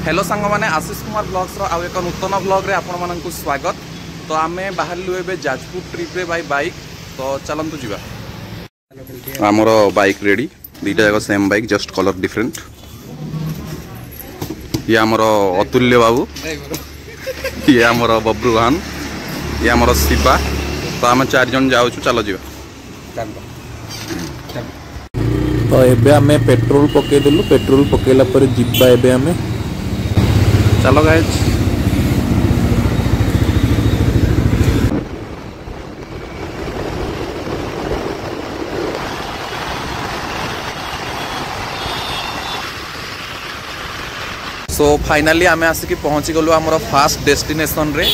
Hello सांग मैंने Ashish Kumar blogs आउ एक नूतन ब्लॉग रे आपण मानकु स्वागत। तो आमे बाहरलु एबे जाजपुर ट्रिप रे बाय बाइक। तो चलंतु जीवा। हमर बाइक रेडी दीटा जाक same bike just colour different. ये हमर अतुल्य बाबू, ये हमर बब्रुवान, ये हमर शिवा। तो आम 4 जन जाऊँ, चलो जीवा। तो एबे आमे पेट्रोल पकेदेलु, पेट्रोल पकेला पर जिब्बा एबे आमे चलो गाइज। सो फाइनाली आमे आसिक पहुँची गलु आमर फास्ट डेस्टिनेशन रे,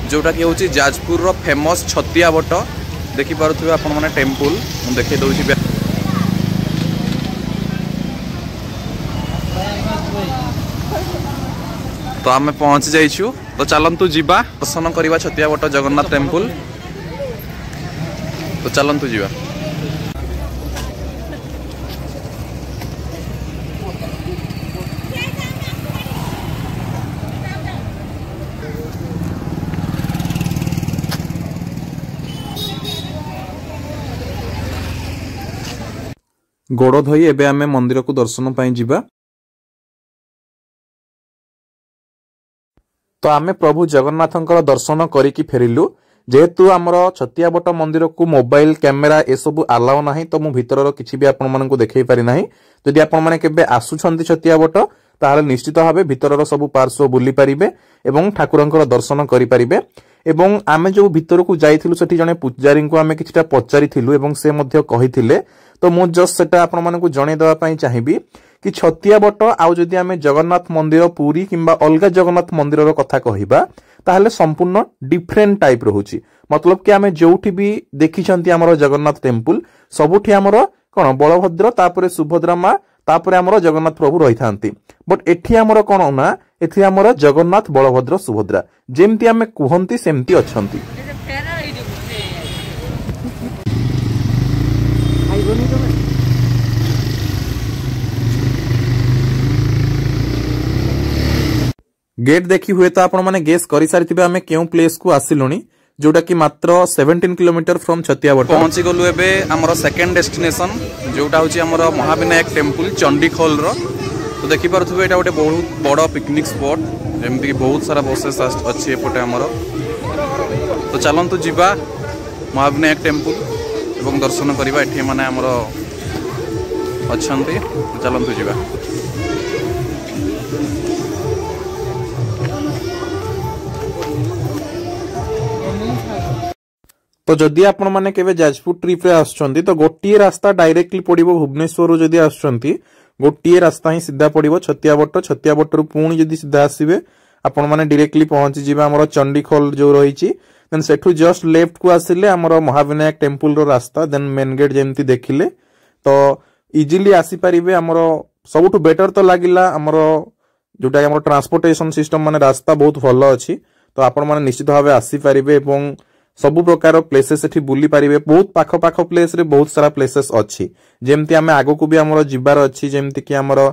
जोटा कि होची जाजपुर रो फेमस छतिया बट। देखि पारुथबे आपण माने टेम्पल मु देखै दउची। तो आमे पहुँच जाइछु। तो चलंतु जीवा दर्शन करवा छतिया बट जगन्नाथ टेम्पल। तो चलंतु जीवा। गोड़ धोई एबे आमे मंदिर को दर्शन पाई जीवा। तो आमे प्रभु जगन्नाथंकर दर्शन करिकी फेरिलु। जेहेतु आमर छतिया बट मंदिर को मोबाइल कैमेरा ए सब अलाउ नाही, तो मु भितर किछि भी आपण मानकु देखै पारि नाही। जदि आपण माने केबे आसुछंती छतिया बट ताहाले निश्चित भाबे भितर सब पार्श्व बुली पारिबे एवं ठाकुरंकर दर्शन करि पारिबे। एवं आमे जो भितर को जाइथिलु सेठी जने पूजारी को आमे किछटा पचारिथिलु एवं से मध्य कहिथिले। तो मु जस्ट सेटा आपण मानकु जणे देबा पई चाहिबी कि छतिया बट आउ जदि आमे जगन्नाथ मंदिर पुरी किंबा अलगा जगन्नाथ मंदिर रो कथा कहिबा ताहले संपूर्ण डिफरेंट टाइप रहउची। मतलब कि आमे जोठी भी देखिछंती हमरो जगन्नाथ टेम्पल सबुठी हमरो कोन बलभद्र तापरे सुभद्रा मां तापरे हमरो जगन्नाथ प्रभु रही थांती। बट एठी हमरो कोन ना एठी हमरो जगन्नाथ बलभद्र सुभद्रा जेमती आमे कुहंती सेमती अछंती। गेट देखी हुए तो आपण माने गेस करि सारिथिबे आमे केउ प्लेस को आसिलुनी, जोटा कि मात्र 17 किलोमीटर फ्रॉम छतिया बट। पहुंची गलु एबे हमर सेकंड डेस्टिनेशन, जोटा होची हमर महाविनायक टेम्पल चंडीखोल रो। तो देखि पारथुबे एटा गोटे बहुत बड़ पिकनिक स्पॉट, जेमति कि बहुत सारा बसेस अछि एपटे हमर। तो चलंतु जीवा महाविनायक टेम्पल एवं दर्शन करबा। एठी माने हमर अछंती। तो चलंतु जीवा। तो जदि आपण माने केबे जाजपुर ट्रिप रे आछंती तो गोटिए रास्ता डायरेक्टली पड़िबो भुवनेश्वर रो। जदि आछंती गोटिए रास्ता ही सीधा पड़िबो छतिया बट रो पुणी जदि सीधा आसीबे आपण माने डायरेक्टली पहुंची जिबा हमर चंडीखोल जो रहिची। देन सेठु जस्ट लेफ्ट को आसिले हमर महाविनायक टेम्पल रो रास्ता। देन मेन गेट जेमती देखिले तो इजीली आसी परिबे। हमर सबुठु बेटर तो लागिला हमर जोटा हमर ट्रांसपोर्टेशन सिस्टम माने रास्ता बहुत भलो अछि। तो आपण माने निश्चित भाबे आसी परिबे एवं सबु प्रकार प्लेसेस एठी बुली पारिबे। बहुत पाखो पाखो प्लेस रे बहुत सारा प्लेसेस अछि, जेमति आमे आगो को भी हमरो जिबार अछि। जेमति कि हमरो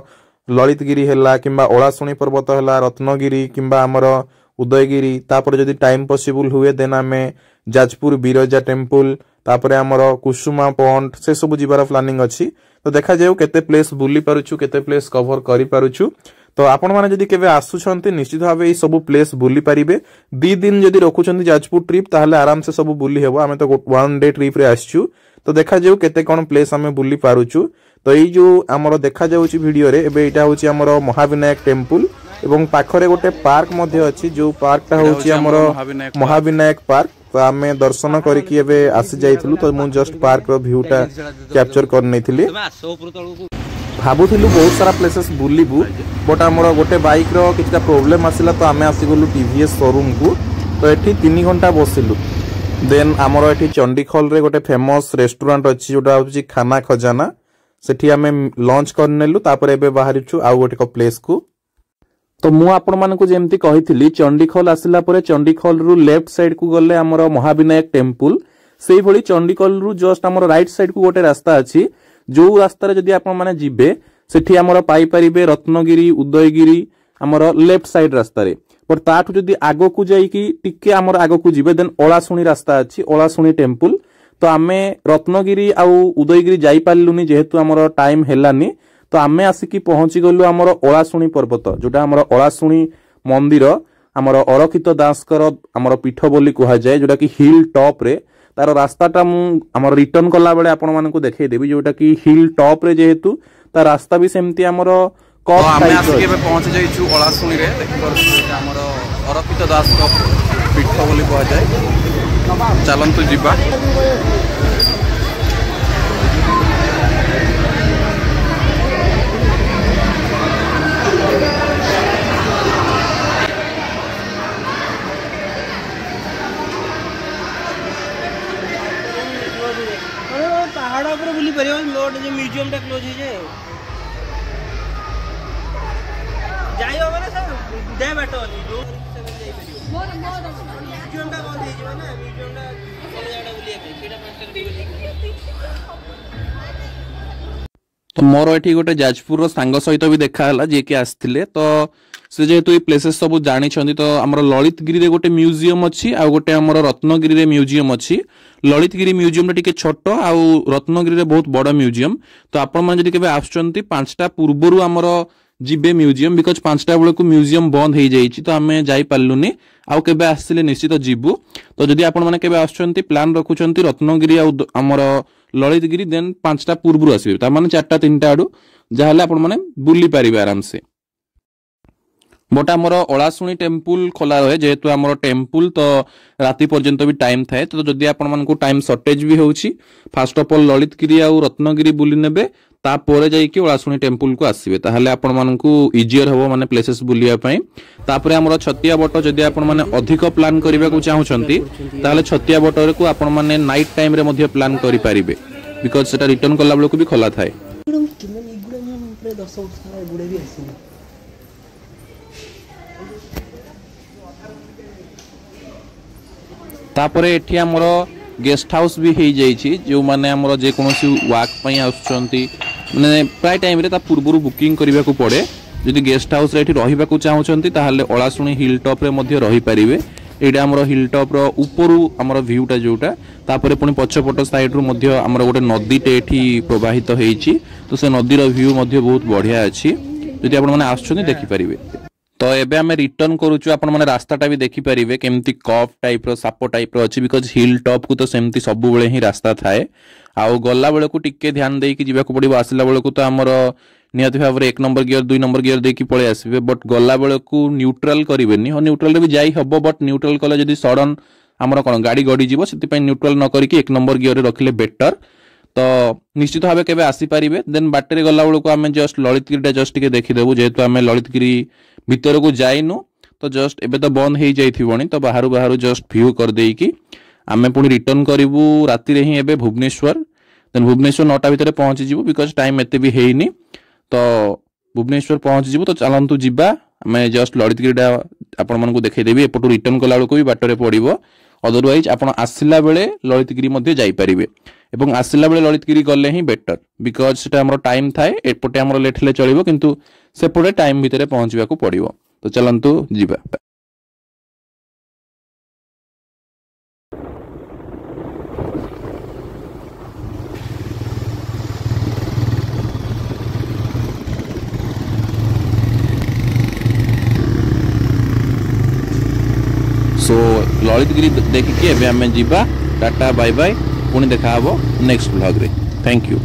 ललितगिरी हैला किंबा ओलासुणी पर्वत हैला, रत्नगिरी किंबा हमरो उदयगिरी। तापर जदि टाइम पॉसिबल हुए देन आमे जाजपुर बिरजा टेम्पल तापर हमरो कुसुमा पॉइंट से सब जिबार प्लानिंग अछि। तो देखा जाऊ केते प्लेस बुली पारुछु, केते प्लेस कवर करि पारुछु। तो आपण माने जदि केबे आसुछंती निश्चित भाबे ई सब प्लेस बुली पारिबे। 2 दिन जदि रखुछंती जाजपुर ट्रिप ताहले आराम से सब बुली हेबो। आमे तो 1 डे ट्रिप रे आछछु। तो देखा जाऊ केते कोन प्लेस आमे बुली पारुछु। तो ई जो हमरो देखा जाउची वीडियो रे एबे एटा होची हमरो महाविनायक टेम्पल एवं पाखरे गोटे पार्क मध्ये अछि, जो पार्क टा होची हमरो महाविनायक पार्क। तो आमे दर्शन करिकि एबे आसी जाइथिलु। तो मु जस्ट पार्क रो व्यू टा कैप्चर कर नैथिली। भाबुथिलु बहुत सारा प्लेसेस बुलिबु, बट हमर गोटे बाइक रो किछटा प्रॉब्लम आसिला। तो आमे आसी गलु टीवीएस शोरूम को। तो एठी 3 घंटा बसिलु। देन हमर एठी चंडीखोल रे गोटे फेमस रेस्टोरेंट अछि, जोटा होची खाना खजाना। सेठी आमे लंच करनेलु। तापर एबे बाहरिछु आउ गोटे प्लेस को। तो मु आपण मानकु जेमति कहिथिली चंडीखोल आसिला परे चंडीखोल रु लेफ्ट साइड को गले हमर महाविनायक टेम्पल। सेही भली चंडीखोल रु जस्ट हमर राइट साइड को गोटे रास्ता अछि, जो रास्ता रे जदि आपण माने जिबे सेठी हमर पाई परिबे रत्नगिरी, उदयगिरी आमर लेफ्ट साइड रास्ता रे बट ताठू जदी आगो को जाई कि टिके आमर आगो को जिबे देन ओलासुणी रास्ता अछि ओलासुणी टेम्पल तो आमे रत्नगिरी आउ उदयगिरी जाई पारलुनी जेहेतु आमर टाइम हेलानी तो आमे आसिकी पहुंची गलु आमर ओलासुणी पर्वत जोटा आमर ओलासुणी मंदिर आमर अरखित दासकर आमर पीठ बोली कहा जाए जोटा कि हिल टॉप रे तार रास्ताटा मु आमर रिटर्न कला बेले आपण मानकु देखै देबी जोटा कि हिल टॉप रे जेहेतु ता रास्ता भी सेमती आमर कप आमे आसिके बे पहुंच जाइछु ओलासुणी रे देखि पर आमर अरखित दास का पीठ बोली कहा जाए चलंतु जिबा पहाड़ ऊपर बुली परियो लोड जे म्यूजियम टा क्लोज हे जे जाई हो ना सर दे बैठो जो म्यूजियम टा बंद हे जे ना म्यूजियम टा चले जाडा बुली के सेटा मास्टर तो मोर एठी गोटे जाजपुर रो सांग सहित भी देखा हला जे कि आस्थिले तो से जेहेतु ये प्लेसेस सब जानी छंदी तो हमर ललितगिरी रे गोटे म्यूजियम अछि आ गोटे हमर रत्नगिरी रे म्यूजियम अछि ललितगिरी म्यूजियम रे टिके छोट आ रत्नगिरी रे बहुत बड़ म्यूजियम तो आपण मन जदी केबे आछंती 5टा पूर्वरु हमर जिबे म्यूजियम बिकॉज 5टा बेले को म्यूजियम बंद हे जाईची तो हमें जाई पालुनी आउ केबे आसिले निश्चित जिबु तो जदी आपण माने केबे आछंती प्लान रखुचंती रत्नगिरी आ हमर ललितगिरी देन 5टा पूर्वरु आसीबे त माने 4टा 3टा आडू जाहले आपण माने बुली पारिबे आराम से बट आमर ओलासुणी टेम्पल खोला रहे जेहेतु आमर टेम्पल तो राति पर्यंत भी टाइम थाए तो जदि आपण मानकु टाइम शॉर्टेज भी होउची फर्स्ट ऑफ ऑल ललितगिरी आ रत्नगिरी बुली नेबे ता पोरे जाई कि ओलासुणी टेम्पल को आसीबे ताहाले आपण मानकु इजियर होबो माने प्लेसेस बुलिया पई तापरे आमर छतिया बट जदि आपण माने अधिक प्लान करिबा को चाहुचंती ताहाले छतिया बटर को आपण माने नाइट टाइम रे मध्ये प्लान करि पारिबे बिकॉज सेटा रिटर्न कला बेले को भी खोला थाए तापरे एठी हमरो गेस्ट हाउस भी हे जाईची जो माने हमरो जे कोनोसी वाक पई आछंती माने प्राय टाइम रे ता पूर्वरु बुकिंग करिबा को पड़े जदि गेस्ट हाउस रे एठी रहिबा को चाहुचंती ताहाले ओलासुणी हिल टॉप रे मध्ये रहि परिबे एडा हमरो हिल टॉप रो ऊपरु हमरो व्यू टा जोटा तापरे पुनी पछपट साइड रु मध्ये हमरो गोटे नदी टे एठी प्रवाहित हेईची तो से नदी रो व्यू मध्ये बहुत बढ़िया अछि जदि आपण माने आछंती देखि परिबे तो एबे हमें रिटर्न करूछु आपण माने रास्ताटा भी देखि परिबे केमती कप टाइप रो सापो टाइप रो अछि बिकॉज हिल टॉप को तो सेमती सब बेले ही रास्ता थाए आउ गल्ला बेले को टिके ध्यान देई कि जिबा को पड़िबो आसिला बेले को तो हमर नियत भाव रे 1 नंबर गियर 2 नंबर गियर देकी पळे आसीबे बट गल्ला बेले को न्यूट्रल करिवेनी हो न्यूट्रल रे भी जाई हबो बट न्यूट्रल कले जदी सडन हमर कोन गाड़ी गडी जीवो सेति पय न्यूट्रल न करी कि 1 नंबर गियर रे रखिले बेटर तो निश्चित भाव केबे आसी पारिबे देन बाटरे गल्ला बेले को आमे जस्ट ललितगिरी जस्ट टिके देखि देबु जेहेतु आमे ललितगिरी भीतर को जाइनु तो जस्ट एबे तो बंद हे जाइथिबोनी तो बाहरु बाहरु जस्ट व्यू कर देई कि आमे पुनी रिटर्न करिवु राति रे ही एबे भुवनेश्वर देन भुवनेश्वर 9टा भीतर पहुंच जिवु बिकॉज टाइम एते भी हेइनी तो भुवनेश्वर पहुंच जिवु तो चलंतु जिबा आमे जस्ट ललितगिरीडा आपण मानकु देखै देबी एपटु रिटर्न कला बेलको भी बाटरे पड़िबो अदरवाइज आपण आसिला बेले ललितगिरी मध्ये जाई परिबे एवं आसिला बेले ललितगिरी गले ही बेटर बिकॉज सेटा हमरो टाइम थाए एपटे हमरो लेट हेले चलिबो किंतु सेपटे टाइम भितरे पहुंचबा को पड़िबो तो चलंतु जिबा सो ललितगिरी देखिए एबे हमें जिबा टाटा बाय बाय पुणी देखा हबो नेक्स्ट व्लॉग रे थैंक यू।